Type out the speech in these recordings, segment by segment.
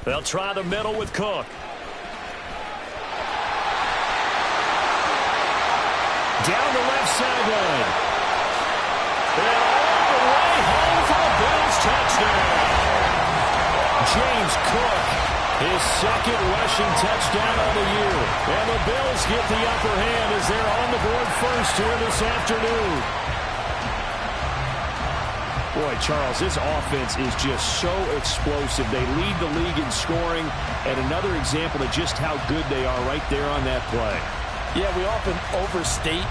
They'll try the middle with Cook. Down the left sideline. And all the way home for the Bills touchdown. James Cook, his second rushing touchdown of the year. And the Bills get the upper hand as they're on the board first here this afternoon. Boy, Charles, this offense is just so explosive. They lead the league in scoring, and another example of just how good they are right there on that play. Yeah, we often overstate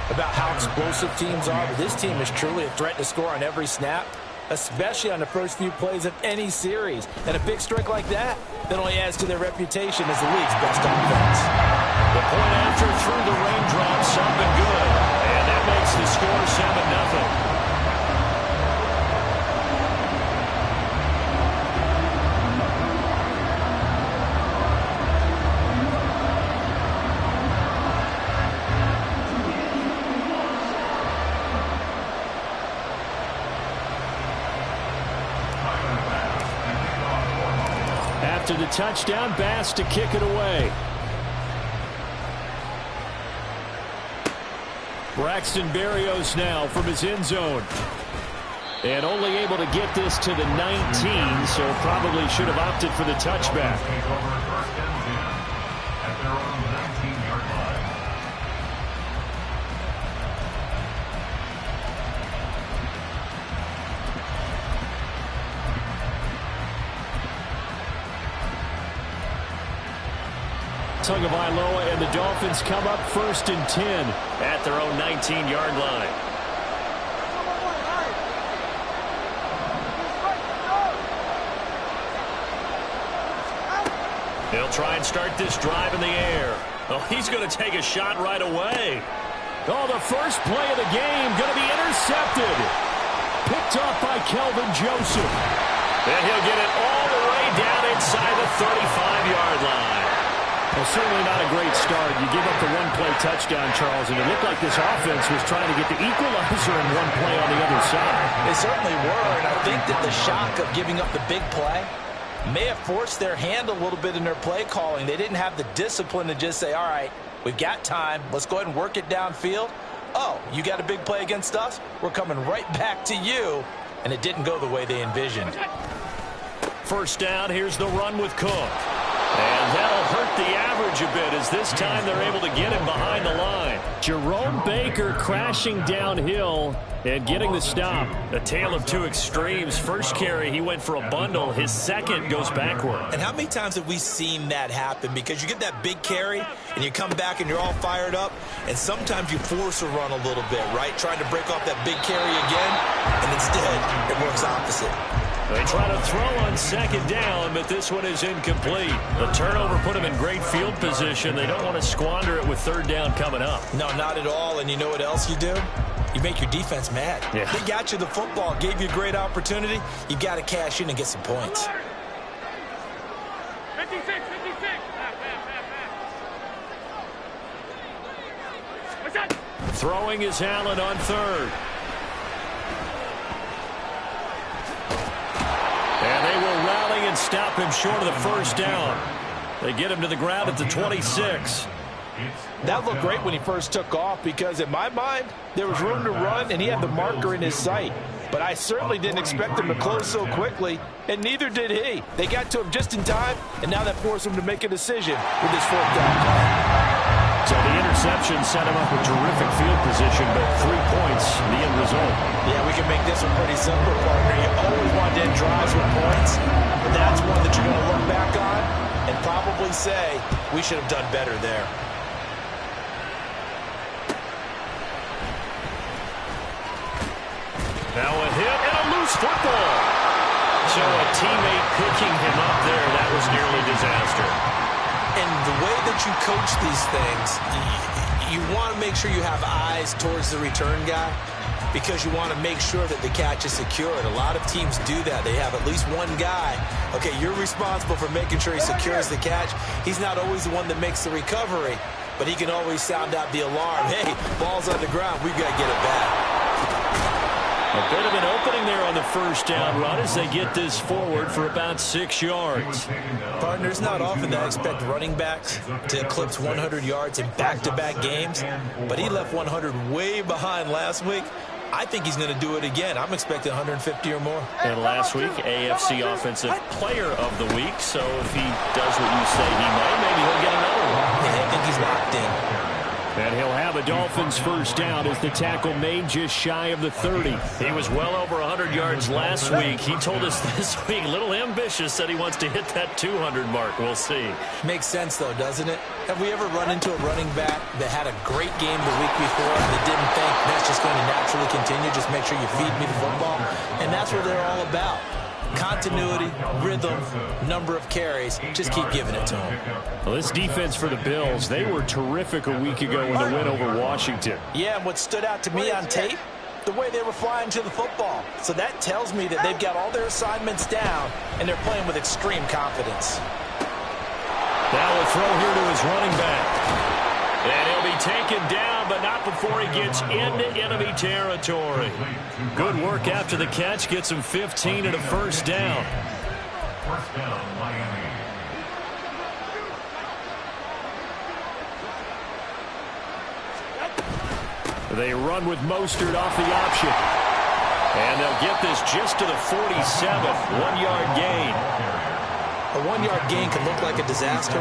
about how explosive teams are, but this team is truly a threat to score on every snap, especially on the first few plays of any series. And a big streak like that only adds to their reputation as the league's best offense. The point after through the raindrops, something good. And that makes the score 7-0. After the touchdown, Bass to kick it away. Braxton Berrios now from his end zone. And only able to get this to the 19, so probably should have opted for the touchback. Tagovailoa and the Dolphins come up 1st and 10 at their own 19-yard line. They'll try and start this drive in the air. Oh, he's going to take a shot right away. Oh, the first play of the game going to be intercepted. Picked off by Kelvin Joseph. And he'll get it all the way down inside the 35-yard line. Well, certainly not a great start. You give up the one-play touchdown, Charles, and it looked like this offense was trying to get the equalizer in one play on the other side. They certainly were, and I think that the shock of giving up the big play may have forced their hand a little bit in their play calling. They didn't have the discipline to just say, all right, we've got time. Let's go ahead and work it downfield. Oh, you got a big play against us? We're coming right back to you. And it didn't go the way they envisioned. First down, here's the run with Cook. And that'll hurt the average a bit as this time they're able to get him behind the line. Jerome Baker crashing downhill and getting the stop. A tale of two extremes. First carry, he went for a bundle. His second goes backward. And how many times have we seen that happen? Because you get that big carry, and you come back and you're all fired up, and sometimes you force a run a little bit, right? Trying to break off that big carry again, and instead it works opposite. They try to throw on second down, but this one is incomplete. The turnover put them in great field position. They don't want to squander it with third down coming up. No, not at all. And you know what else you do? You make your defense mad. Yeah. They got you the football, gave you a great opportunity. You've got to cash in and get some points. 56. Throwing is Allen on third. And they will rally and stop him short of the first down. They get him to the ground at the 26. That looked great when he first took off because, in my mind, there was room to run and he had the marker in his sight. But I certainly didn't expect him to close so quickly, and neither did he. They got to him just in time, and now that forced him to make a decision with his fourth down play. So the interception set him up with terrific field position, but 3 points, the end result. Yeah, we can make this one pretty simple, partner. You always want to end drives with points, but that's one that you're going to look back on and probably say, we should have done better there. Now a hit and a loose football. So a teammate picking him up there, that was nearly disaster. And the way that you coach these things, you want to make sure you have eyes towards the return guy because you want to make sure that the catch is secured. A lot of teams do that. They have at least one guy. Okay, you're responsible for making sure he secures the catch. He's not always the one that makes the recovery, but he can always sound out the alarm. Hey, ball's on the ground. We've got to get it back. A bit of an opening there on the first down run as they get this forward for about 6 yards. Partner, it's not often that I expect running backs to eclipse 100 yards in back-to-back games, but he left 100 way behind last week. I think he's going to do it again. I'm expecting 150 or more. And last week, AFC Offensive Player of the Week. So if he does what you say he might, maybe he'll get another one. Yeah, I think he's locked in. And he'll have a Dolphins first down as the tackle made just shy of the 30. He was well over 100 yards last week. He told us this week, a little ambitious, said he wants to hit that 200 mark. We'll see. Makes sense, though, doesn't it? Have we ever run into a running back that had a great game the week before and that didn't think that's just going to naturally continue? Just make sure you feed me the football. And that's what they're all about. Continuity, rhythm, number of carries. Just keep giving it to them. Well, this defense for the Bills, they were terrific a week ago in the win over Washington. Yeah, and what stood out to me on tape, the way they were flying to the football. So that tells me that they've got all their assignments down, and they're playing with extreme confidence. Now a throw here to his running back. And he'll be taken down, but not before he gets into enemy territory. Good work after the catch. Gets him 15 and a first down. First down, Miami. They run with Mostert off the option. And they'll get this just to the 47. 1-yard gain. A 1-yard gain can look like a disaster.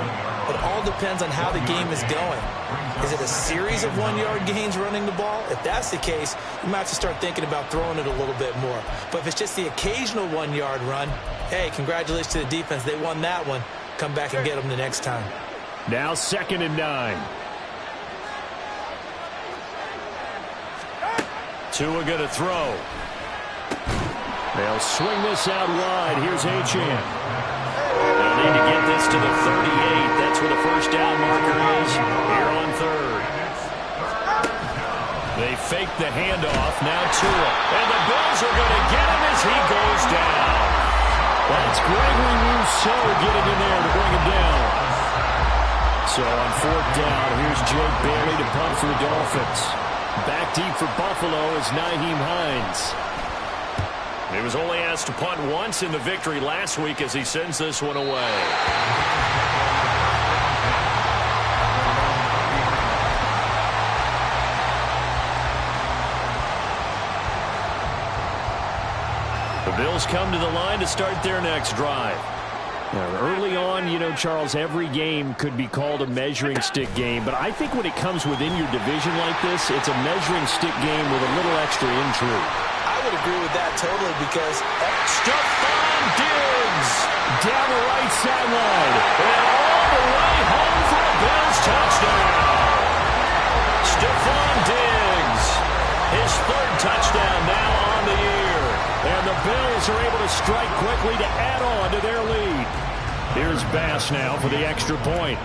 It all depends on how the game is going. Is it a series of 1-yard gains running the ball? If that's the case, you might have to start thinking about throwing it a little bit more. But if it's just the occasional 1-yard run, hey, congratulations to the defense. They won that one. Come back and get them the next time. Now 2nd and 9. Tua going to throw. They'll swing this out wide. Here's Achane. They'll need to get this to the 38. That's where the first down marker is here on 3rd. They fake the handoff. Now Tua. And the Bills are going to get him as he goes down. That's Gregory Rousseau getting in there to bring him down. So on 4th down, here's Jake Bailey to punt for the Dolphins. Back deep for Buffalo is Nyheim Hines. He was only asked to punt once in the victory last week as he sends this one away. The Bills come to the line to start their next drive. Now, early on, you know, Charles, every game could be called a measuring stick game, but I think when it comes within your division like this, it's a measuring stick game with a little extra intrigue. I would agree with that totally because Stephon Diggs down the right sideline and all the way home for a Bills touchdown. Stephon Diggs, his 3rd touchdown now on the year. And the Bills are able to strike quickly to add on to their lead. Here's Bass now for the extra point.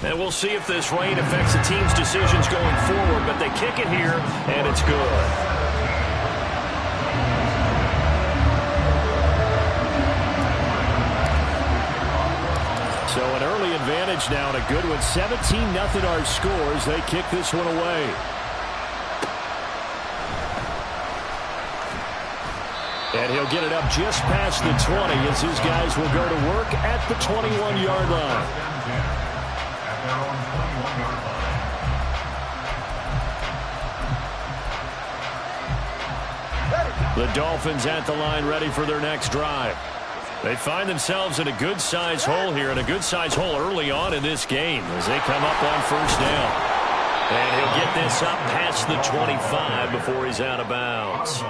And we'll see if this rain affects the team's decisions going forward, but they kick it here, and it's good. So an early advantage now and a good one. 17-0 our scores. They kick this one away. And he'll get it up just past the 20 as his guys will go to work at the 21-yard line. The Dolphins at the line ready for their next drive. They find themselves in a good-sized hole here, and a good-sized hole early on in this game as they come up on first down. And he'll get this up past the 25 before he's out of bounds.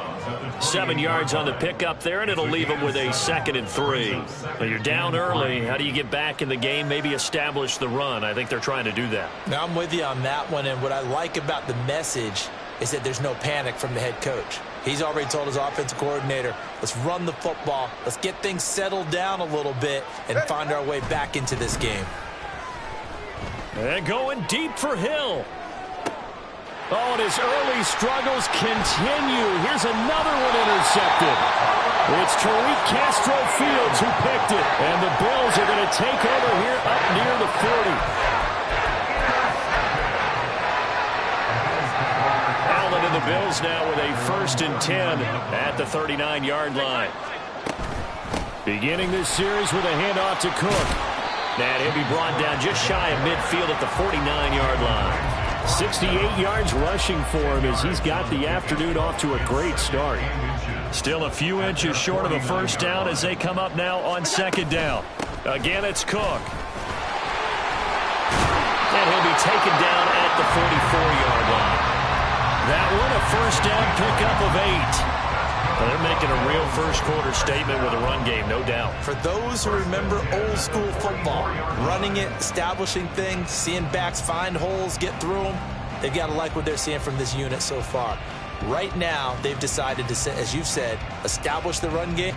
7 yards on the pickup there, and it'll leave him with a 2nd and 3. Now you're down early. How do you get back in the game? Maybe establish the run. I think they're trying to do that. Now I'm with you on that one, and what I like about the message is that there's no panic from the head coach. He's already told his offensive coordinator, let's run the football, let's get things settled down a little bit and find our way back into this game. And going deep for Hill. Oh, and his early struggles continue. Here's another one intercepted. It's Tariq Castro Fields who picked it. And the Bills are going to take over here up near the 40. the Bills now with a 1st and 10 at the 39-yard line. Beginning this series with a handoff to Cook. And he'll be brought down just shy of midfield at the 49-yard line. 68 yards rushing for him as he's got the afternoon off to a great start. Still a few inches short of a first down as they come up now on 2nd down. Again, it's Cook. And he'll be taken down at the 44-yard line. That one, a first down pickup of 8. Well, they're making a real first-quarter statement with a run game, no doubt. For those who remember old-school football, running it, establishing things, seeing backs find holes, get through them, they've got to like what they're seeing from this unit so far. Right now, they've decided to, as you've said, establish the run game.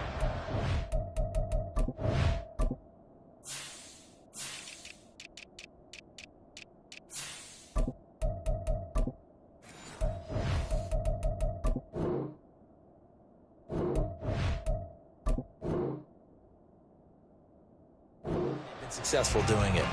Successful doing it.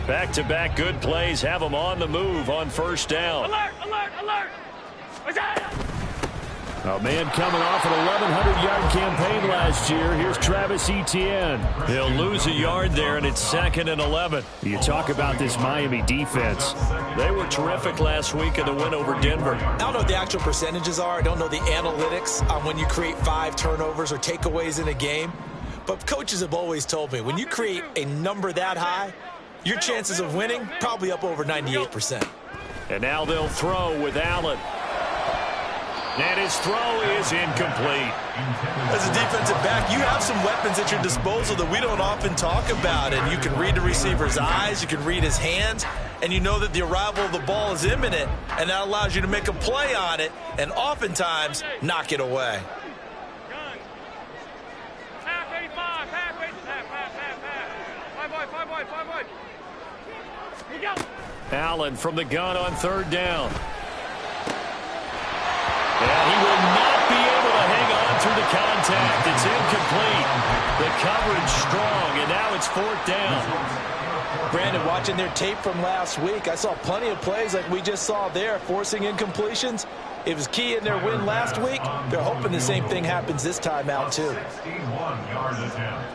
Back-to-back good plays have them on the move on first down. Alert, alert, alert! A man coming off an 1,100-yard campaign last year. Here's Travis Etienne. He'll lose a yard there, and it's 2nd and 11. You talk about this Miami defense. They were terrific last week in the win over Denver. I don't know what the actual percentages are. I don't know the analytics on when you create 5 turnovers or takeaways in a game. But coaches have always told me, when you create a number that high, your chances of winning probably up over 98%. And now they'll throw with Allen. And his throw is incomplete. As a defensive back, you have some weapons at your disposal that we don't often talk about. And you can read the receiver's eyes, you can read his hands, and you know that the arrival of the ball is imminent, and that allows you to make a play on it and oftentimes knock it away. Half 85, half 5 wide. You go. Allen from the gun on 3rd down. And he will not be able to hang on through the contact. It's incomplete. The coverage strong, and now it's 4th down. Brandon, watching their tape from last week, I saw plenty of plays like we just saw there, forcing incompletions. It was key in their win last week. They're hoping the same thing happens this time out, too. 61-yard attempt.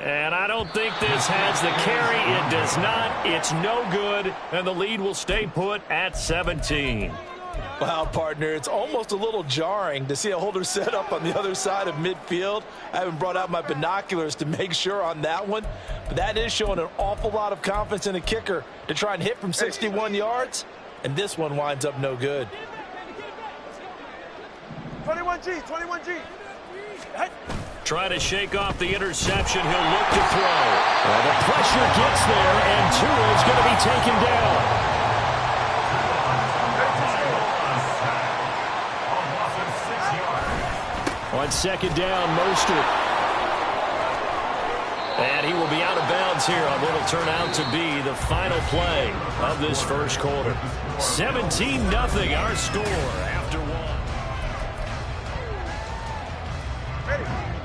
And I don't think this has the carry. It does not. It's no good. And the lead will stay put at 17. Wow, partner, it's almost a little jarring to see a holder set up on the other side of midfield. I haven't brought out my binoculars to make sure on that one. But that is showing an awful lot of confidence in a kicker to try and hit from 61 yards. And this one winds up no good. 21G, 21G. Hey. Trying to shake off the interception. He'll look to throw. Well, the pressure gets there, and Tua is going to be taken down. On 2nd down, Mostert. And he will be out of bounds here on what will turn out to be the final play of this first quarter. 17-0 our score after 1.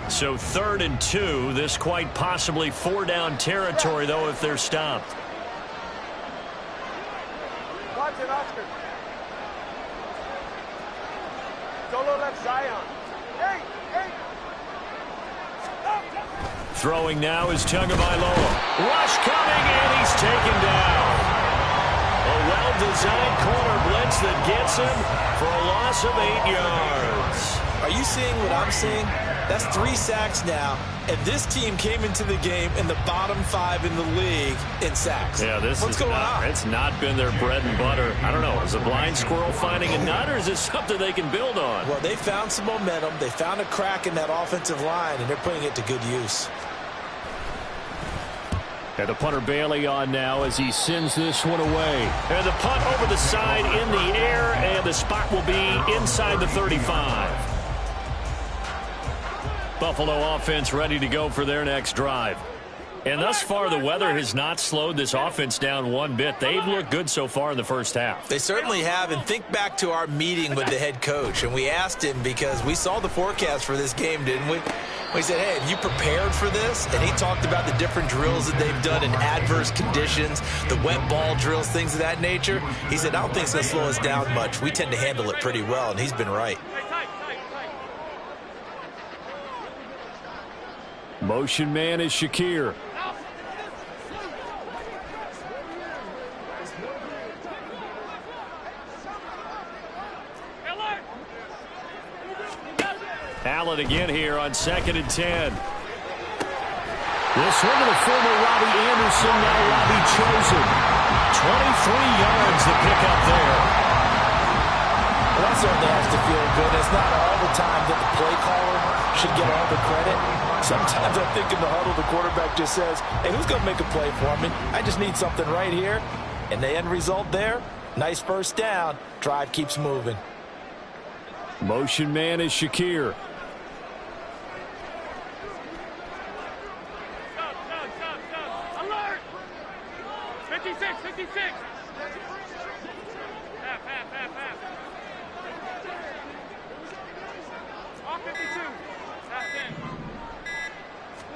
So 3rd and 2. This quite possibly 4-down territory, though, if they're stopped. Watch it, Oscar. Solo left Zion. Hey, hey. Throwing now is Tagovailoa. Rush coming, and he's taken down. A well-designed corner blitz that gets him for a loss of 8 yards. Are you seeing what I'm seeing? That's 3 sacks now, and this team came into the game in the bottom 5 in the league in sacks. Yeah, What's going on? It's not been their bread and butter. I don't know. Is a blind squirrel finding a nut, or is this something they can build on? Well, they found some momentum. They found a crack in that offensive line, and they're putting it to good use. And the punter Bailey on now as he sends this one away. And the punt over the side in the air, and the spot will be inside the 35. Buffalo offense ready to go for their next drive. And thus far, the weather has not slowed this offense down one bit. They've looked good so far in the first half. They certainly have. And think back to our meeting with the head coach. And we asked him, because we saw the forecast for this game, didn't we? We said, hey, have you prepared for this? And he talked about the different drills that they've done in adverse conditions, the wet ball drills, things of that nature. He said, I don't think it's going to slow us down much. We tend to handle it pretty well, and he's been right. Motion man is Shakir. Allen again here on 2nd and 10. This one to the former Robbie Anderson, now Robbie Chosen. 23 yards to pick up there. Well, that certainly has to feel good. It's not all the time that the play caller should get all the credit. Sometimes I think in the huddle, the quarterback just says, hey, who's going to make a play for me? I just need something right here. And the end result there, nice first down. Drive keeps moving. Motion man is Shakir. Alert! 56, 56. Half. Off 52. Half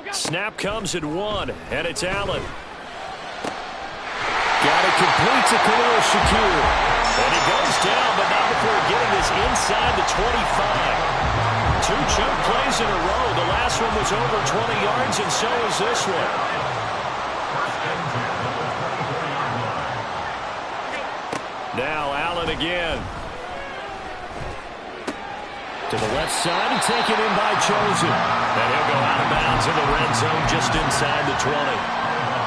10. Snap comes at 1, and it's Allen. Got it complete to Khalil Shakir. And he goes down, but not before getting this inside the 25. 2 chunk plays in a row. The last one was over 20 yards, and so is this one. Now Allen again. To the left side and taken in by Chosen. And he'll go out of bounds in the red zone just inside the 20.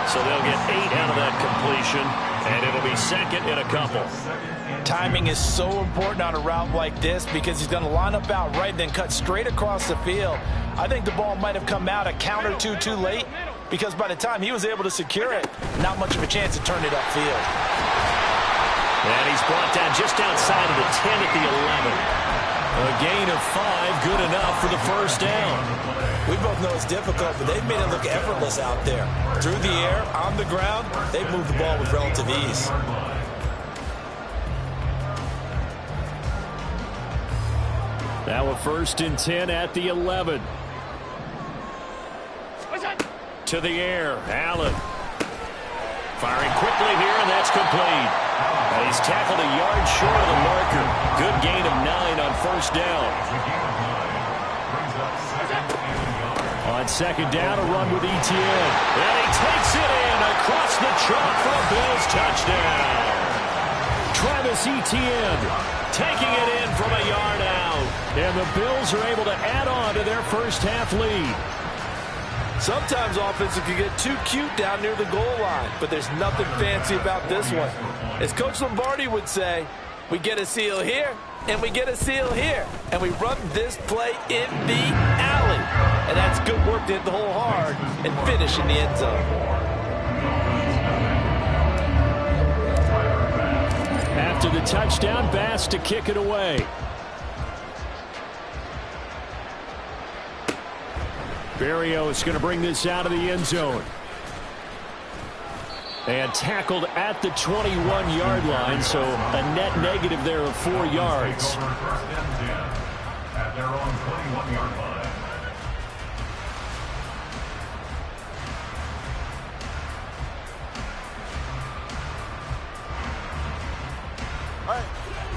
So they'll get 8 out of that completion, and it'll be 2nd and a couple. Timing is so important on a route like this because he's going to line up out right, then cut straight across the field. I think the ball might have come out a count or two too late because by the time he was able to secure it, not much of a chance to turn it upfield. And he's brought down just outside of the 10 at the 11. A gain of 5, good enough for the first down. We both know it's difficult, but they've made it look effortless out there. Through the air, on the ground, they've moved the ball with relative ease. Now a 1st and 10 at the 11. To the air, Allen. Firing quickly here, and that's complete. And he's tackled a yard short of the marker. Good gain of 9 on first down. On 2nd down, a run with Etienne. And he takes it in across the chalk for a Bills touchdown. Travis Etienne taking it in from a yard out. And the Bills are able to add on to their first half lead. Sometimes offenses can get too cute down near the goal line, but there's nothing fancy about this one. As Coach Lombardi would say, we get a seal here, and we get a seal here, and we run this play in the alley. And that's good work to hit the hole hard and finish in the end zone. After the touchdown, Bass to kick it away. Barrio is going to bring this out of the end zone. And tackled at the 21-yard line, so a net negative there of 4 yards. At their own 21-yard line.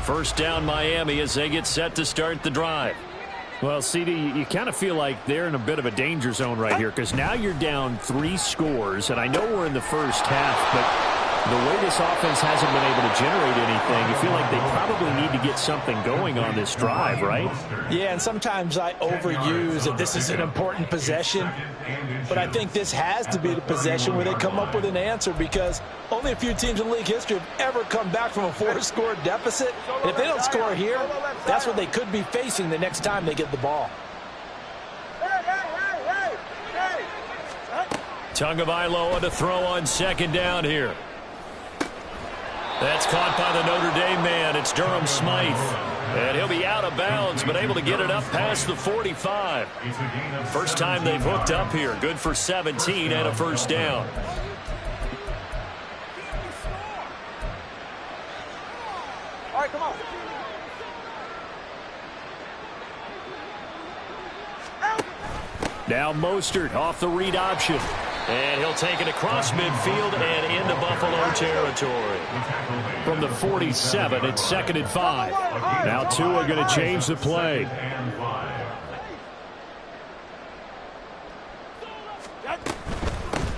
First down Miami as they get set to start the drive. Well, CD, you kind of feel like they're in a bit of a danger zone right here because now you're down 3 scores, and I know we're in the first half, but the way this offense hasn't been able to generate anything, you feel like they probably need to get something going on this drive, right? Yeah, and sometimes I overuse that this is an important possession, but I think this has to be the possession where they come up with an answer because only a few teams in league history have ever come back from a 4-score deficit. And if they don't score here, that's what they could be facing the next time they get the ball. Tagovailoa to throw on 2nd down here. That's caught by the Notre Dame man. It's Durham Smythe. And he'll be out of bounds, but able to get it up past the 45. First time they've hooked up here. Good for 17 and a first down. All right, come on. Now Mostert off the read option. And he'll take it across midfield and into Buffalo territory. From the 47, it's 2nd and 5. Now Tua going to change the play.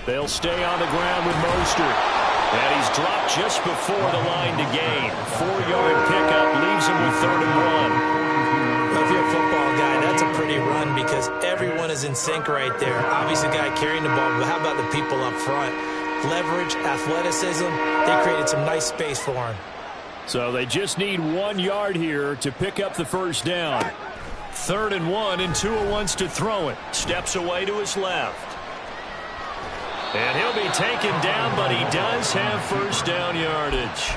They'll stay on the ground with Mostert. And he's dropped just before the line to gain. 4-yard pickup leaves him with 3rd and 1. Well, if you're a football guy, that's a pretty run because everyone is in sync right there. Obviously, the guy carrying the ball, but how about the people up front? Leverage, athleticism, they created some nice space for him. So they just need 1 yard here to pick up the first down. 3rd and 1, and Tua wants to throw it. Steps away to his left. And he'll be taken down, but he does have first down yardage.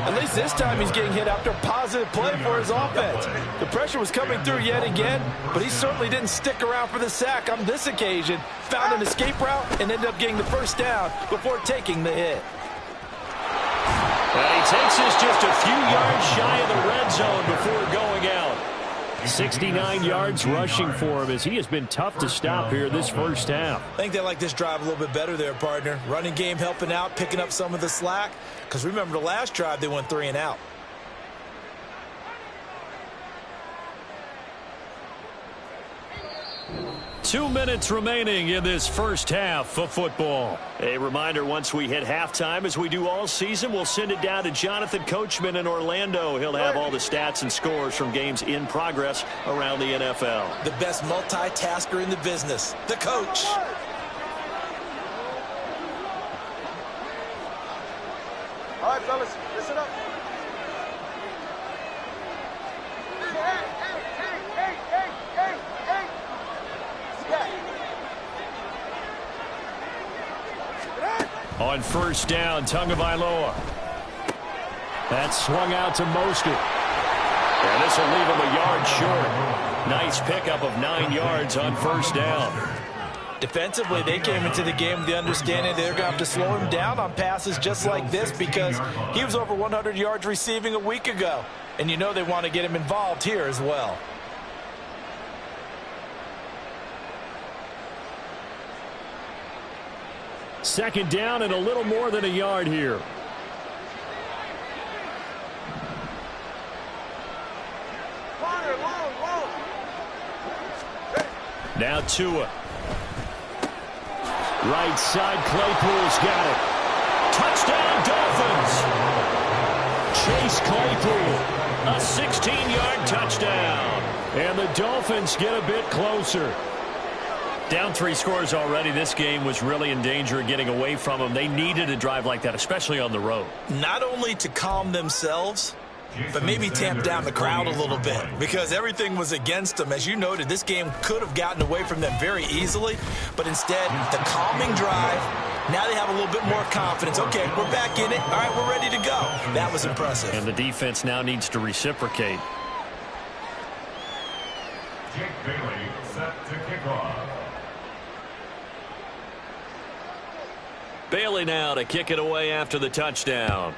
At least this time he's getting hit after a positive play for his offense. The pressure was coming through yet again, but he certainly didn't stick around for the sack on this occasion. Found an escape route and ended up getting the first down before taking the hit. And he takes this just a few yards shy of the red zone before going out. 69 yards rushing for him as he has been tough to stop here this first half. I think they like this drive a little bit better there, partner. Running game helping out, picking up some of the slack. Because remember the last drive, they went 3 and out. Two minutes remaining in this first half of football. A reminder, once we hit halftime, as we do all season, we'll send it down to Jonathan Coachman in Orlando. He'll have all the stats and scores from games in progress around the NFL. The best multitasker in the business, the coach. All right, fellas, listen up. On first down, Tagovailoa. That's swung out to Mostert. And this will leave him a yard short. Nice pickup of 9 yards on first down. Defensively, they came into the game with the understanding they're going to have to slow him down on passes just like this because he was over 100 yards receiving a week ago. And you know they want to get him involved here as well. Second down and a little more than a yard here. Now Tua. Right side, Claypool's got it. Touchdown, Dolphins. Chase Claypool, a 16-yard touchdown. And the Dolphins get a bit closer. Down 3 scores already. This game was really in danger of getting away from them. They needed a drive like that, especially on the road. Not only to calm themselves, but maybe tamp down the crowd a little bit because everything was against them. As you noted, this game could have gotten away from them very easily, but instead, the calming drive, now they have a little bit more confidence. Okay, we're back in it. All right, we're ready to go. That was impressive. And the defense now needs to reciprocate. Jake Bailey set to kick off. Bailey now to kick it away after the touchdown.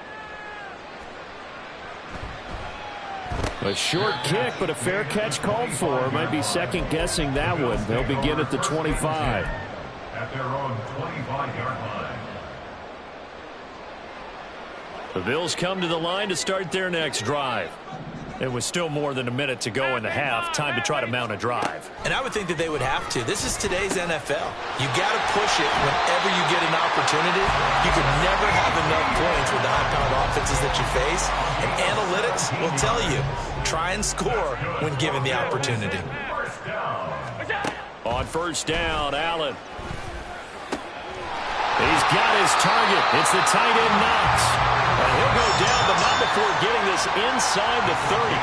A short kick, but a fair catch called for. Might be second-guessing that one. They'll begin at the 25. At their own 25-yard line. The Bills come to the line to start their next drive. It was still more than a minute to go in the half. Time to try to mount a drive. And I would think that they would have to. This is today's NFL. You got to push it whenever you get an opportunity. You can never have enough points with the high-powered offenses that you face. And analytics will tell you, try and score when given the opportunity. On first down, Allen. He's got his target. It's the tight end Knox. And he'll go down, but not before getting this inside the 30.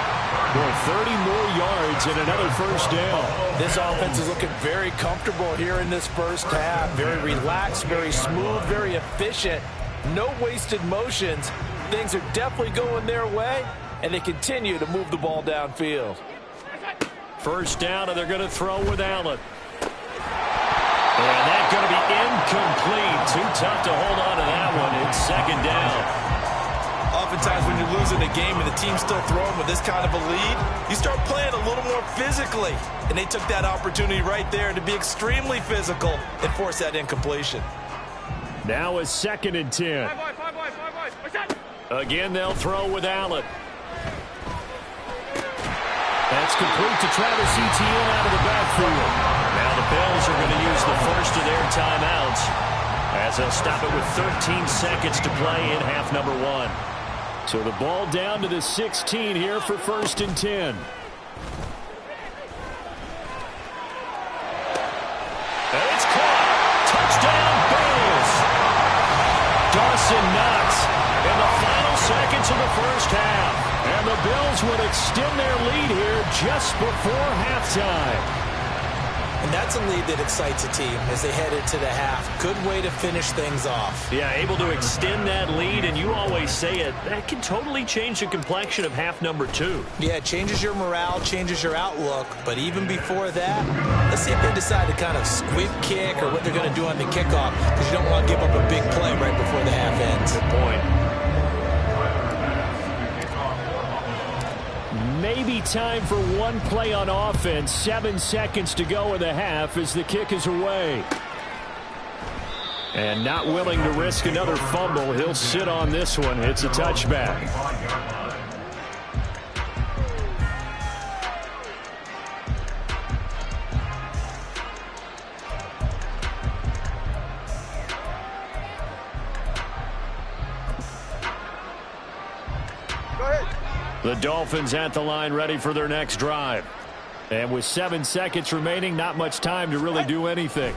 For 30 more yards and another first down. This offense is looking very comfortable here in this first half. Very relaxed, very smooth, very efficient. No wasted motions. Things are definitely going their way. and they continue to move the ball downfield. First down, and they're going to throw with Allen. And that's going to be incomplete. Too tough to hold on to that one. It's second down. Oftentimes when you're losing a game and the team's still throwing with this kind of a lead, you start playing a little more physically. And they took that opportunity right there to be extremely physical and force that incompletion. Now it's 2nd and 10. Again, they'll throw with Allen. That's complete to Travis Etienne out of the backfield. Now the Bills are going to use the first of their timeouts as they'll stop it with 13 seconds to play in half number 1. So the ball down to the 16 here for 1st and 10. And it's caught. Touchdown, Bills. Dawson Knox in the final seconds of the first half. And the Bills would extend their lead here just before halftime. And that's a lead that excites a team as they head into the half. Good way to finish things off. Yeah, able to extend that lead, and you always say it, that can totally change the complexion of half number 2. Yeah, it changes your morale, changes your outlook. But even before that, let's see if they decide to kind of squib kick or what they're going to do on the kickoff, because you don't want to give up a big play right before the half ends. Good point. Maybe time for one play on offense. 7 seconds to go in the half as the kick is away. And not willing to risk another fumble. He'll sit on this one. It's a touchback. The Dolphins at the line, ready for their next drive. And with 7 seconds remaining, not much time to really do anything.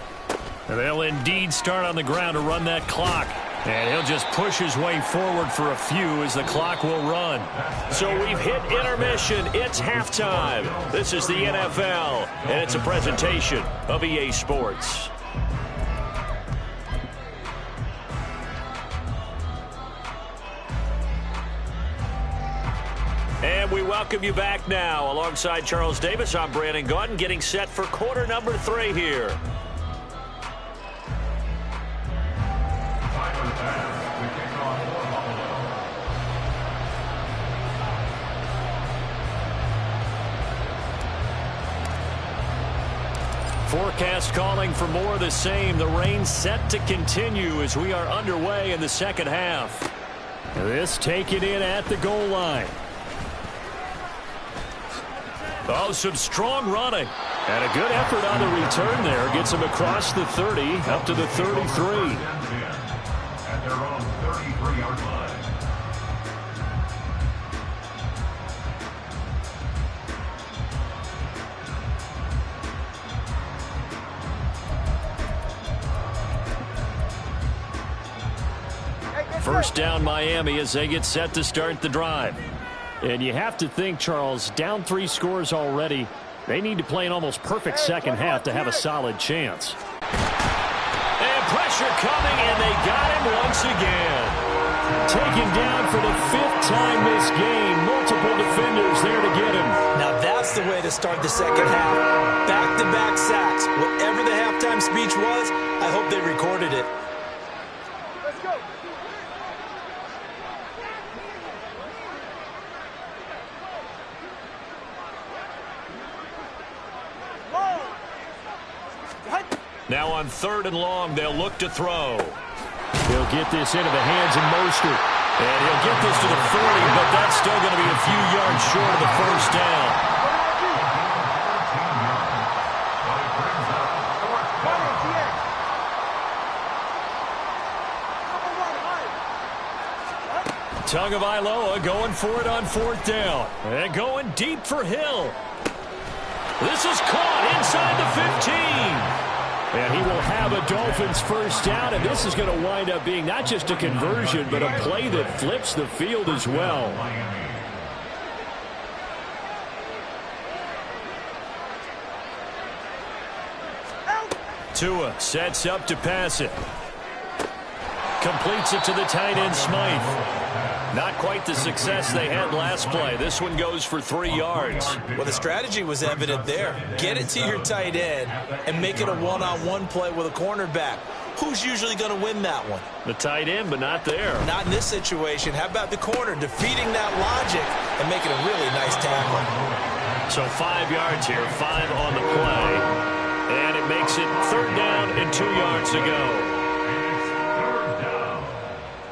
They'll indeed start on the ground to run that clock. And he'll just push his way forward for a few as the clock will run. So we've hit intermission. It's halftime. This is the NFL, and it's a presentation of EA Sports. And we welcome you back now. Alongside Charles Davis, I'm Brandon Gaudin, getting set for quarter number 3 here. Forecast calling for more of the same. The rain set to continue as we are underway in the second half. This taken in at the goal line. Oh, some strong running. And a good effort on the return there. Gets him across the 30, up to the 33. At their own 33-yard line. First down, Miami, as they get set to start the drive. And you have to think, Charles, down 3 scores already. They need to play an almost perfect second half to have a solid chance. And pressure coming, and they got him once again. Taken down for the 5th time this game. Multiple defenders there to get him. Now that's the way to start the second half. Back-to-back sacks. Whatever the halftime speech was, I hope they recorded it. Let's go. Now on 3rd and long, they'll look to throw. He'll get this into the hands of Mostert. And he'll get this to the 40, but that's still going to be a few yards short of the first down. Tagovailoa going for it on 4th down. And going deep for Hill. This is caught inside the 15. And he will have a Dolphins first down, and this is going to wind up being not just a conversion, but a play that flips the field as well. Tua sets up to pass it. Completes it to the tight end, Smythe. Not quite the success they had last play. This one goes for 3 yards. Well, the strategy was evident there. Get it to your tight end and make it a one-on-one play with a cornerback. Who's usually going to win that one? The tight end, but not there. Not in this situation. How about the corner defeating that logic and making a really nice tackle? So 5 yards here, 5 on the play. And it makes it 3rd down and 2 yards to go.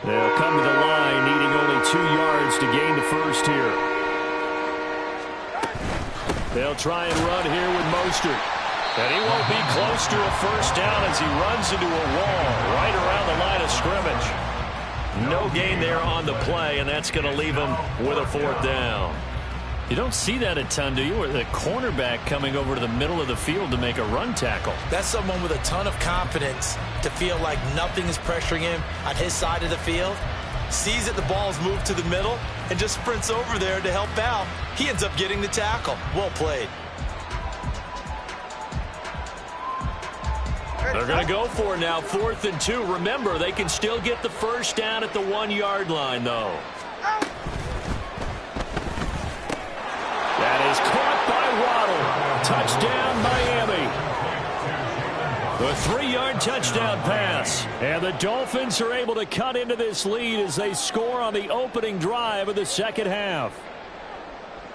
They'll come to the line, needing only 2 yards to gain the first here. They'll try and run here with Mostert. And he won't be close to a first down as he runs into a wall right around the line of scrimmage. No gain there on the play, and that's going to leave him with a 4th down. You don't see that a ton, do you? Or the cornerback coming over to the middle of the field to make a run tackle. That's someone with a ton of confidence to feel like nothing is pressuring him on his side of the field. Sees that the ball's moved to the middle and just sprints over there to help out. He ends up getting the tackle. Well played. They're going to go for it now, 4th and 2. Remember, they can still get the first down at the 1-yard line, though. That is caught by Waddle. Touchdown, Miami. The 3-yard touchdown pass. And the Dolphins are able to cut into this lead as they score on the opening drive of the second half.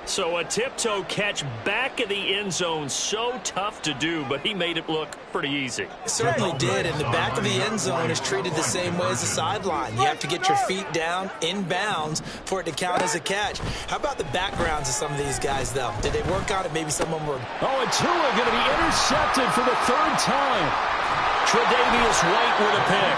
So a tiptoe catch back in the end zone, so tough to do, but he made it look pretty easy. It certainly did, and the back of the end zone is treated the same way as the sideline. You have to get your feet down in bounds for it to count as a catch. How about the backgrounds of some of these guys, though? Did they work on it? Maybe some of them were... Oh, and Tua going to be intercepted for the 3rd time. Tre'Davious White with a pick.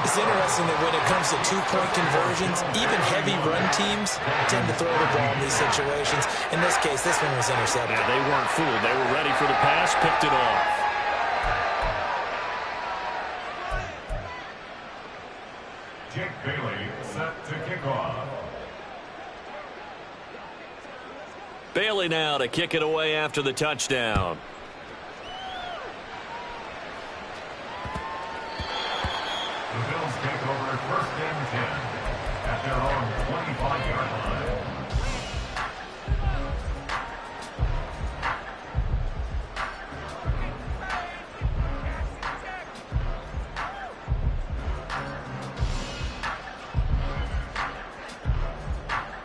It's interesting that when it comes to 2-point conversions, even heavy run teams tend to throw the ball in these situations. In this case, this one was intercepted. Yeah, they weren't fooled. They were ready for the pass, picked it off. Jake Bailey set to kick off. Bailey now to kick it away after the touchdown. The Bills take over 1st and 10 at their own 25-yard line.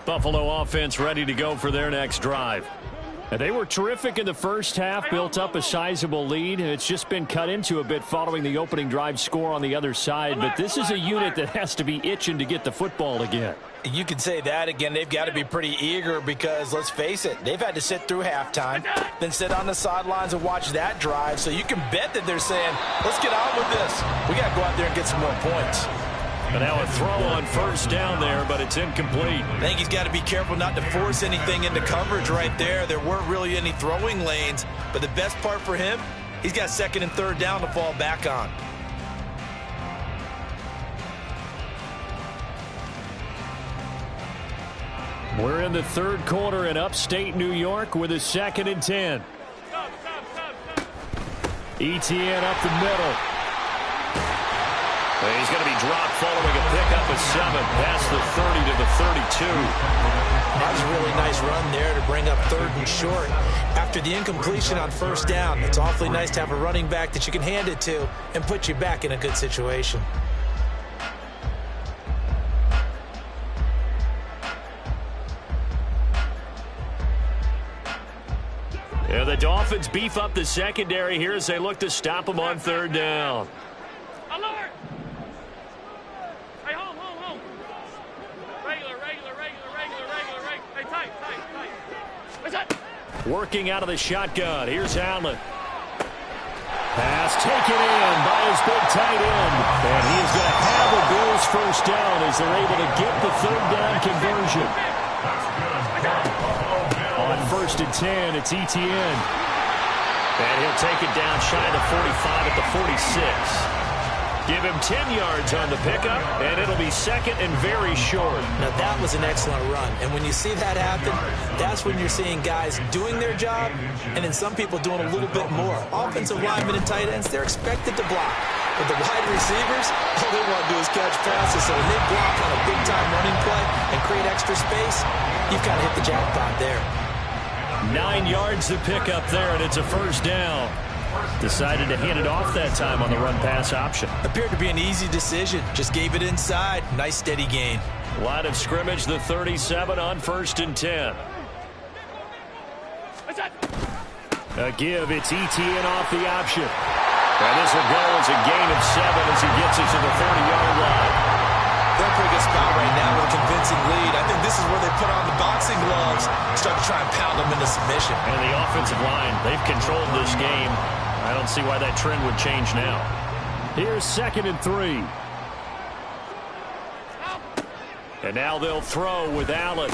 Buffalo offense ready to go for their next drive. And they were terrific in the first half, built up a sizable lead. It's just been cut into a bit following the opening drive score on the other side. But this is a unit that has to be itching to get the football again. You can say that again. They've got to be pretty eager because, let's face it, they've had to sit through halftime, then sit on the sidelines and watch that drive. So you can bet that they're saying, let's get on with this. We got to go out there and get some more points. And now a throw on first down there, but it's incomplete. I think he's got to be careful not to force anything into coverage right there. There weren't really any throwing lanes, but the best part for him, he's got 2nd and 3rd down to fall back on. We're in the 3rd quarter in upstate New York with a 2nd and 10. ETN up the middle. He's going to be dropped following a pickup of 7 past the 30 to the 32. That was a really nice run there to bring up 3rd and short. After the incompletion on 1st down, it's awfully nice to have a running back that you can hand it to and put you back in a good situation. Yeah, the Dolphins beef up the secondary here as they look to stop him on 3rd down. Working out of the shotgun. Here's Allen. Pass taken in by his big tight end. And he is going to have the Bills first down as they're able to get the 3rd down conversion. On 1st and 10, it's ETN. And he'll take it down shy of the 45 at the 46. Give him 10 yards on the pickup, and it'll be 2nd and very short. Now, that was an excellent run. And when you see that happen, that's when you're seeing guys doing their job and then some people doing a little bit more. Offensive linemen and tight ends, they're expected to block. But the wide receivers, all they want to do is catch passes. So when they block on a big-time running play and create extra space, you've got to hit the jackpot there. 9 yards to pick up there, and it's a first down. Decided to hand it off that time on the run-pass option. Appeared to be an easy decision. Just gave it inside. Nice, steady gain. Line of scrimmage, the 37 on 1st and 10. A give, it's ETN off the option. And this will go as a gain of 7 as he gets it to the 30-yard line. They're in a pretty good spot right now with a convincing lead. I think this is where they put on the boxing gloves, start to try and pound them into submission. And the offensive line, they've controlled this game. I don't see why that trend would change now. Here's 2nd and 3. And now they'll throw with Allen.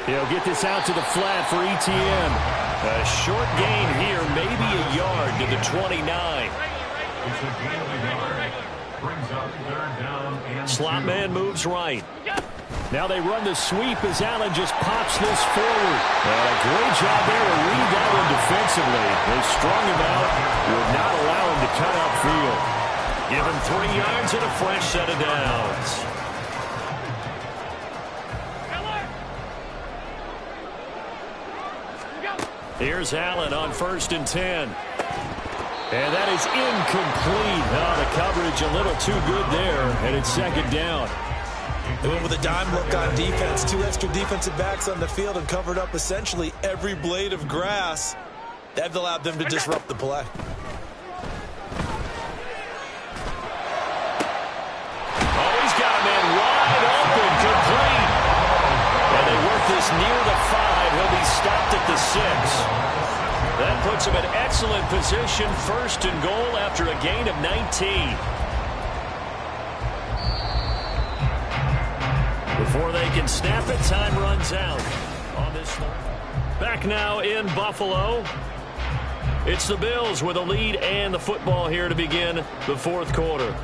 He'll get this out to the flat for ETN. A short gain here, maybe a yard to the 29. Slot man moves right. Now they run the sweep as Allen just pops this forward. And a great job there to read that one defensively. They strung him out, would not allow him to cut upfield. Give him 3 yards and a fresh set of downs. Here's Allen on 1st and 10. And that is incomplete. Oh, the coverage a little too good there, and it's 2nd down. They went with a dime look on defense. 2 extra defensive backs on the field and covered up essentially every blade of grass. That allowed them to disrupt the play. Oh, he's got a man wide open, complete. And they work this near the 5. He'll be stopped at the 6. That puts him in excellent position, 1st and goal after a gain of 19. Before they can snap it, time runs out on this one. Back now in Buffalo. It's the Bills with a lead and the football here to begin the 4th quarter.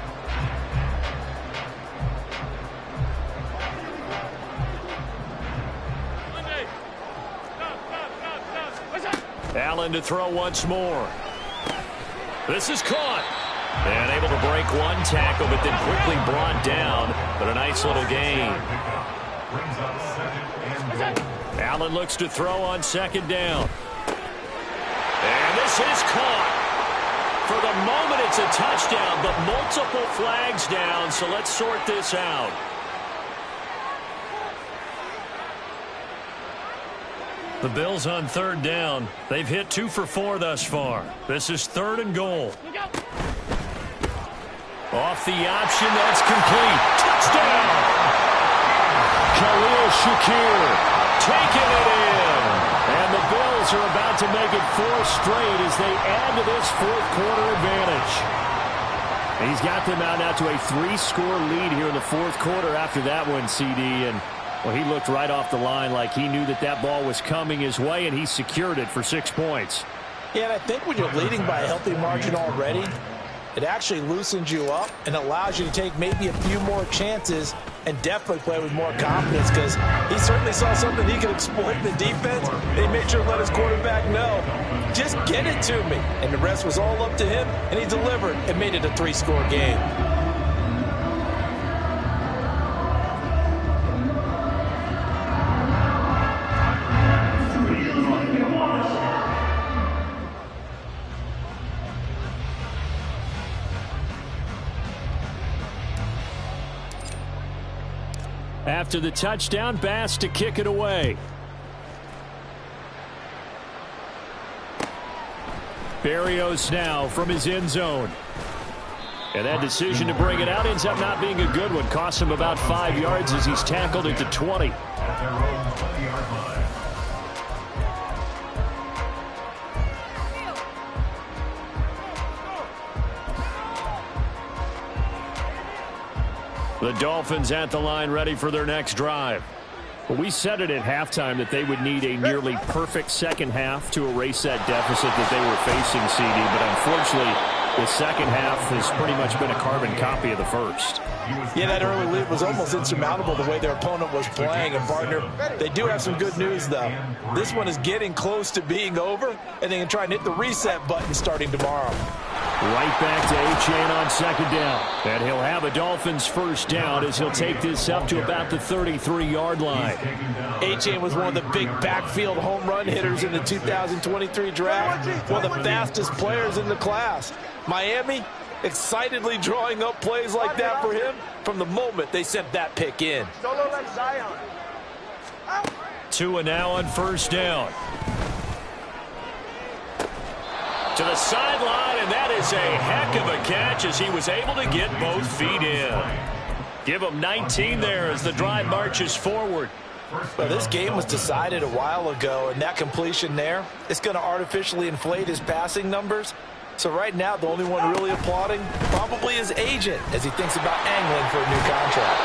Allen to throw once more. This is caught. And able to break one tackle, but then quickly brought down. But a nice little gain. Allen looks to throw on 2nd down. And this is caught. For the moment, it's a touchdown, but multiple flags down, so let's sort this out. The Bills on 3rd down. They've hit 2 for 4 thus far. This is 3rd and goal. Off the option, that's complete. Touchdown! Khalil Shakir taking it in. And the Bills are about to make it 4 straight as they add to this 4th quarter advantage. He's got them out now to a 3-score lead here in the 4th quarter after that one, CD. And well, he looked right off the line like he knew that that ball was coming his way, and he secured it for 6 points. Yeah, and I think when you're leading by a healthy margin already, it actually loosens you up and allows you to take maybe a few more chances and definitely play with more confidence, because he certainly saw something he could exploit in the defense. They made sure to let his quarterback know, just get it to me. And the rest was all up to him, and he delivered and made it a 3-score game. After the touchdown, Bass to kick it away. Berrios now from his end zone. And that decision to bring it out ends up not being a good one. Costs him about 5 yards as he's tackled at the 20. The Dolphins at the line ready for their next drive. Well, we said it at halftime that they would need a nearly perfect second half to erase that deficit that they were facing, CD. But unfortunately, the second half has pretty much been a carbon copy of the first. Yeah, that early lead was almost insurmountable the way their opponent was playing. And, partner, they do have some good news, though. This one is getting close to being over, and they can try and hit the reset button starting tomorrow. Right back to Achane on second down. And he'll have a Dolphins first down as he'll take this up to about the 33-yard line. Achane was one of the big backfield home run hitters in the 2023 draft. One of the fastest players in the class. Miami excitedly drawing up plays like that for him from the moment they sent that pick in. Tua now on first down. To the sideline, and that is a heck of a catch as he was able to get both feet in. Give him 19 there as the drive marches forward. Well, this game was decided a while ago, and that completion there is going to artificially inflate his passing numbers. So right now, the only one really applauding probably his agent as he thinks about angling for a new contract.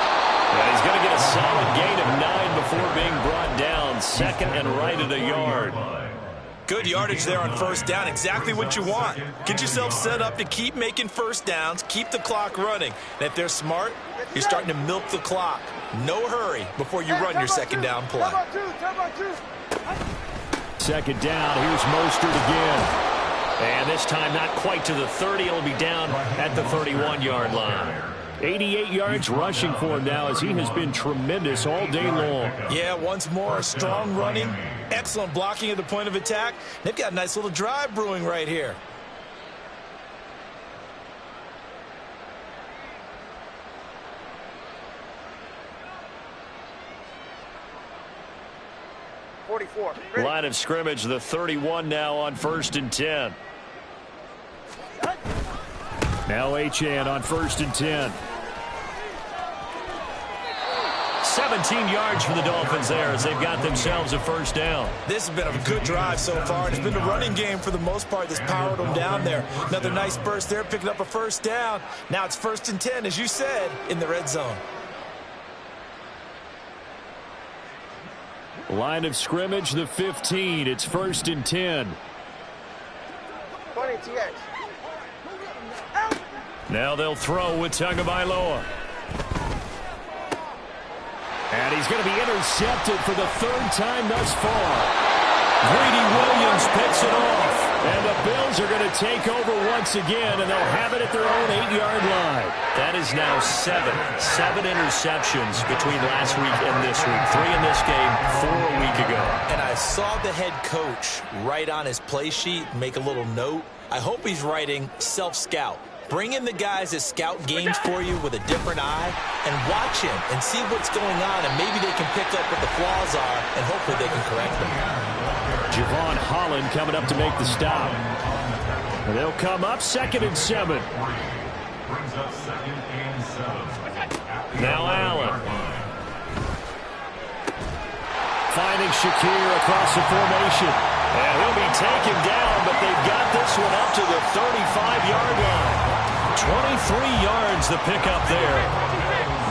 And he's going to get a solid gain of 9 before being brought down. Second and right at a yard. Good yardage there on first down. Exactly what you want. Get yourself set up to keep making first downs, keep the clock running. And if they're smart, you're starting to milk the clock. No hurry before you run your second down play. Second down. Here's Mostert again. And this time not quite to the 30. It'll be down at the 31-yard line. 88 yards rushing for him now as he has been tremendous all day long. Yeah, once more, strong running, excellent blocking at the point of attack. They've got a nice little drive brewing right here. Line of scrimmage, the 31 now on first and 10. Now Achane on first and 10. 17 yards for the Dolphins there as they've got themselves a first down. This has been a good drive so far. It's been the running game for the most part that's powered them down there. Another nice burst there, picking up a first down. Now it's first and 10, as you said, in the red zone. Line of scrimmage, the 15. It's first and 10. Now they'll throw with Tagovailoa. And he's going to be intercepted for the third time thus far. Greedy Williams picks it off. And the Bills are going to take over once again, and they'll have it at their own 8-yard line. That is now 7 interceptions between last week and this week. 3 in this game, 4 a week ago. And I saw the head coach write on his play sheet, make a little note. I hope he's writing self-scout. Bring in the guys that scout games for you with a different eye and watch him and see what's going on, and maybe they can pick up what the flaws are, and hopefully they can correct them. Javon Holland coming up to make the stop. And they'll come up second and 7. Now Allen. Finding Shakir across the formation. And he'll be taken down, but they've got this one up to the 35-yard line. 23 yards the pickup there.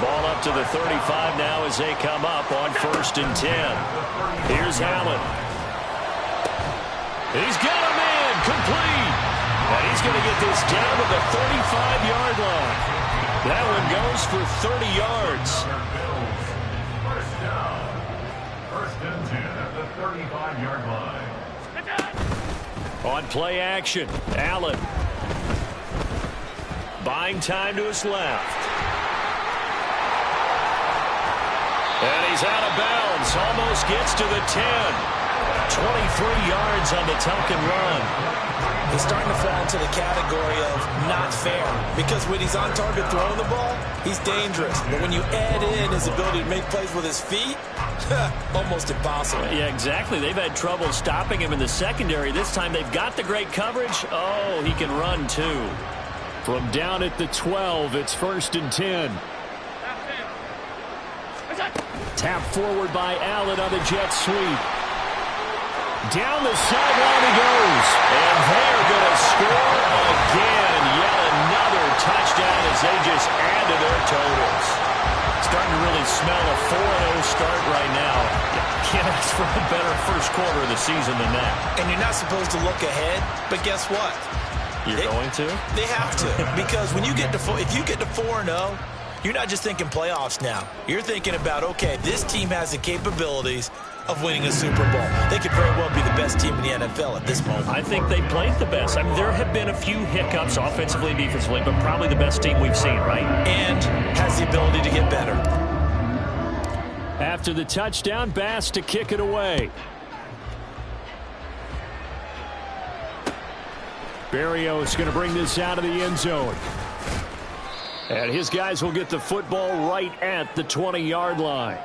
Ball up to the 35 now as they come up on first and 10. Here's Allen. He's got a man complete. And he's going to get this down to the 35-yard line. That one goes for 30 yards. First down. First and 10 at the 35-yard line. On play action, Allen. Buying time to his left. And he's out of bounds. Almost gets to the 10. 23 yards on the tuck and run. He's starting to fall into the category of not fair, because when he's on target throwing the ball, he's dangerous. But when you add in his ability to make plays with his feet, almost impossible. Yeah, exactly. They've had trouble stopping him in the secondary. This time they've got the great coverage. Oh, he can run too. From down at the 12, it's first and 10. Tap forward by Allen on the jet sweep. Down the sideline he goes. And they're going to score again. Yet another touchdown as they just add to their totals. Starting to really smell a 4-0 start right now. Can't ask for a better first quarter of the season than that. And you're not supposed to look ahead, but guess what? You're going to? They have to. Because when you get to if you get to 4-0, you're not just thinking playoffs now. You're thinking about, okay, this team has the capabilities of winning a Super Bowl. They could very well be the best team in the NFL at this moment. I think they played the best. I mean, there have been a few hiccups offensively and defensively, but probably the best team we've seen, right? And has the ability to get better. After the touchdown, Bass to kick it away. Berrios going to bring this out of the end zone. And his guys will get the football right at the 20-yard line.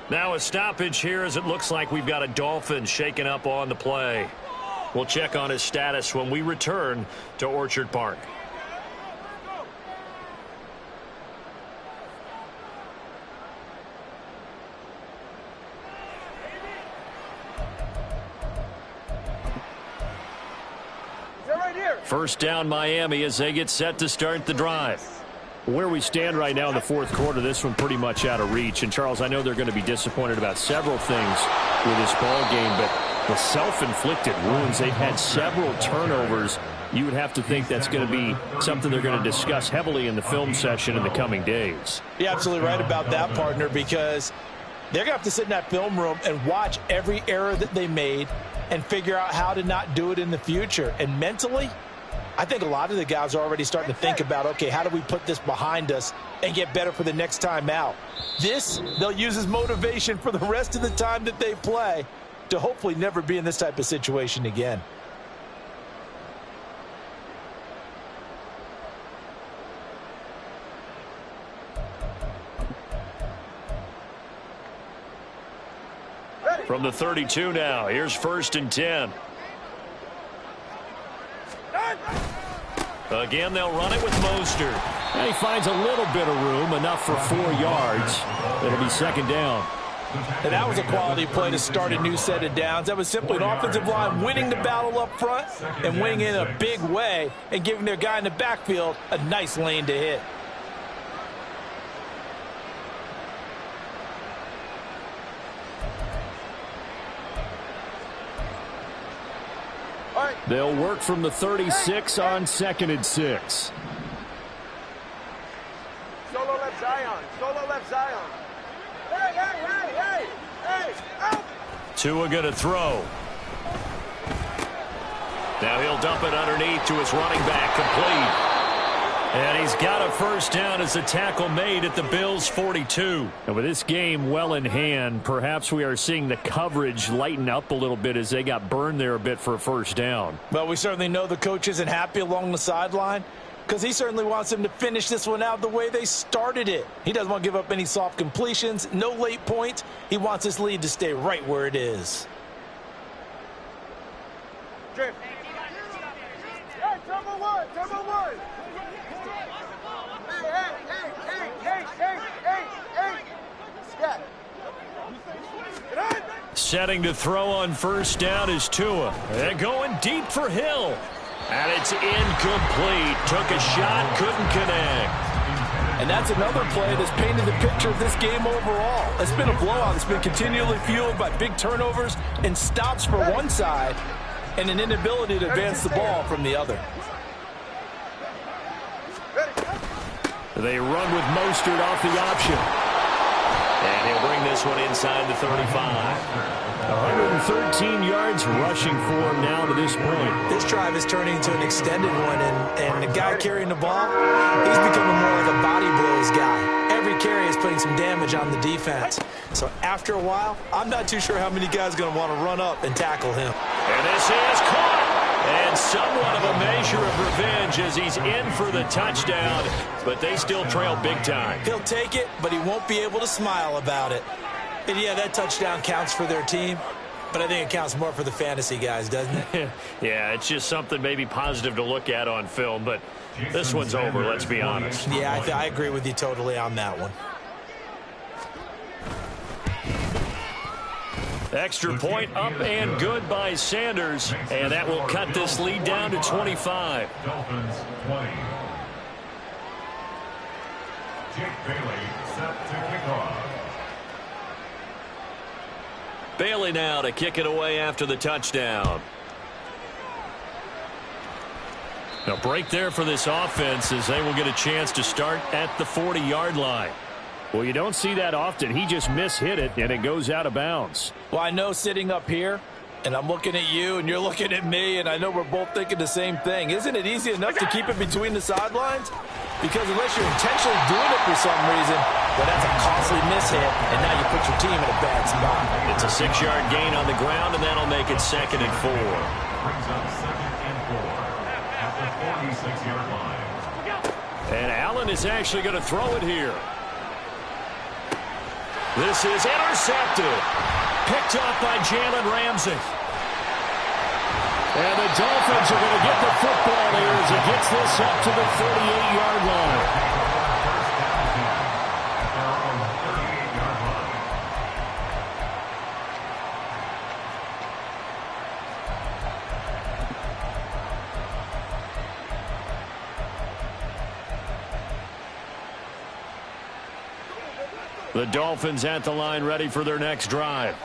Now a stoppage here as it looks like we've got a Dolphin shaken up on the play. We'll check on his status when we return to Orchard Park. First down Miami as they get set to start the drive. Where we stand right now in the fourth quarter, this one pretty much out of reach. And, Charles, I know they're going to be disappointed about several things with this ball game, but the self-inflicted wounds, they've had several turnovers. You would have to think that's going to be something they're going to discuss heavily in the film session in the coming days. You're absolutely right about that, partner, because they're going to have to sit in that film room and watch every error that they made and figure out how to not do it in the future. And mentally, I think a lot of the guys are already starting to think about, okay, how do we put this behind us and get better for the next time out? This, they'll use as motivation for the rest of the time that they play to hopefully never be in this type of situation again. From the 32 now, here's 1st and 10. Again, they'll run it with Mostert. And he finds a little bit of room, enough for 4 yards. It'll be 2nd down. And that was a quality play to start a new set of downs. That was simply an offensive line winning the battle up front and winning in a big way and giving their guy in the backfield a nice lane to hit. They'll work from the 36 on 2nd and 6. Solo left Zion. Solo left Zion. Hey, hey, hey, hey, hey, out. Tua going to throw. Now he'll dump it underneath to his running back, complete. And he's got a 1st down as the tackle made at the Bills' 42. And with this game well in hand, perhaps we are seeing the coverage lighten up a little bit as they got burned there a bit for a 1st down. Well, we certainly know the coach isn't happy along the sideline because he certainly wants them to finish this one out the way they started it. He doesn't want to give up any soft completions, no late points. He wants his lead to stay right where it is. Hey, number one, number one. Setting to throw on 1st down is Tua. They're going deep for Hill. And it's incomplete. Took a shot, couldn't connect. And that's another play that's painted the picture of this game overall. It's been a blowout. It's been continually fueled by big turnovers and stops for one side and an inability to advance the ball from the other. They run with Mostert off the option. And he'll bring this one inside the 35. 113 yards rushing for him now to this point. This drive is turning into an extended one, and the guy carrying the ball, he's becoming more like a body blows guy. Every carry is putting some damage on the defense. So after a while, I'm not too sure how many guys are going to want to run up and tackle him. And this is caught. And somewhat of a measure of revenge as he's in for the touchdown, but they still trail big time. He'll take it, but he won't be able to smile about it. And yeah, that touchdown counts for their team, but I think it counts more for the fantasy guys, doesn't it? Yeah, it's just something maybe positive to look at on film, but this one's over, let's be honest. Yeah, I agree with you totally on that one. Extra point up and good by Sanders, and that will cut this lead down to 25. Dolphins 20. Jake Bailey set to kick off. Bailey now to kick it away after the touchdown. Now break there for this offense as they will get a chance to start at the 40-yard line. Well, you don't see that often. He just mishit it, and it goes out of bounds. Well, I know sitting up here, and I'm looking at you, and you're looking at me, and I know we're both thinking the same thing. Isn't it easy enough to keep it between the sidelines? Because unless you're intentionally doing it for some reason, well, that's a costly mishit, and now you put your team in a bad spot. It's a 6-yard gain on the ground, and that'll make it 2nd and 4. Brings up 2nd and 4 at the 46-yard line. And Allen is actually going to throw it here. This is intercepted. Picked off by Jalen Ramsey. And the Dolphins are going to get the football here as he gets this up to the 48-yard line. The Dolphins at the line ready for their next drive.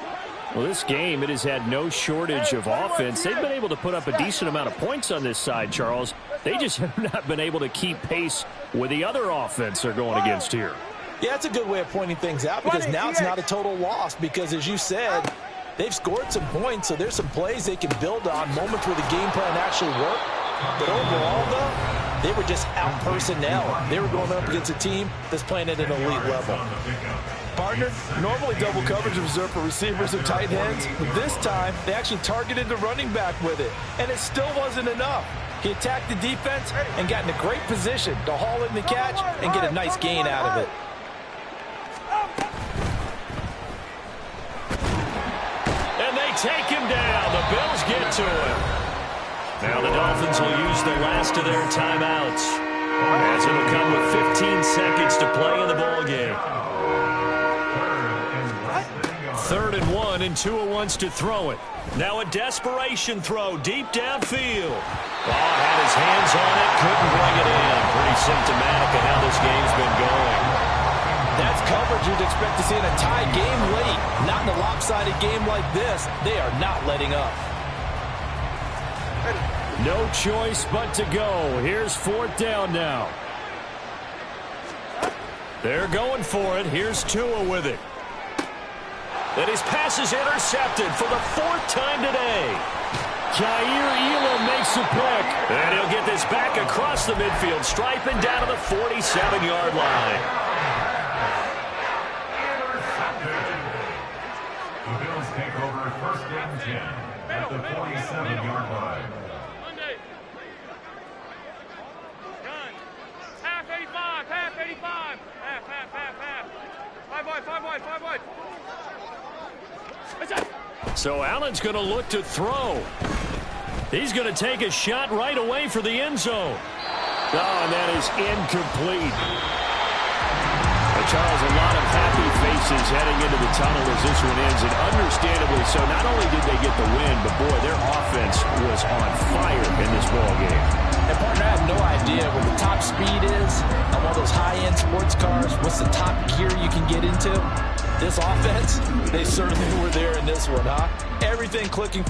Well, this game, it has had no shortage of offense. They've been able to put up a decent amount of points on this side, Charles. They just have not been able to keep pace with the other offense they're going against here. Yeah, that's a good way of pointing things out because now it's not a total loss because, as you said, they've scored some points, so there's some plays they can build on, moments where the game plan actually worked. But overall, though, they were just out personnel. They were going up against a team that's playing at an elite level. Partner, normally double coverage is reserved for receivers and tight ends, but this time they actually targeted the running back with it, and it still wasn't enough. He attacked the defense and got in a great position to haul in the catch and get a nice gain out of it. And they take him down. The Bills get to him. Now the Dolphins will use the last of their timeouts, as it'll come with 15 seconds to play in the ballgame. 3rd and 1, and Tua wants to throw it. Now a desperation throw deep downfield. Oh, had his hands on it, couldn't bring it in. Pretty symptomatic of how this game's been going. That's coverage you'd expect to see in a tie game late. Not in a lopsided game like this. They are not letting up. No choice but to go. Here's 4th down now. They're going for it. Here's Tua with it. And his pass is intercepted for the 4th time today. Jair Elam makes a pick. And he'll get this back across the midfield stripe and down to the 47-yard line. The Bills take over 1st and 10 at the 47-yard line. Half 85, half 85. Half. 5 wide. So Allen's going to look to throw. He's going to take a shot right away for the end zone. Oh, and that is incomplete. Charles, a lot of happy faces heading into the tunnel as this one ends, and understandably so. Not only did they get the win, but boy, their offense was on fire in this ball game. And partner, I have no idea what the top speed is on one of those high-end sports cars. What's the top gear you can get into? This offense, they certainly were there in this one, huh? Everything clicking for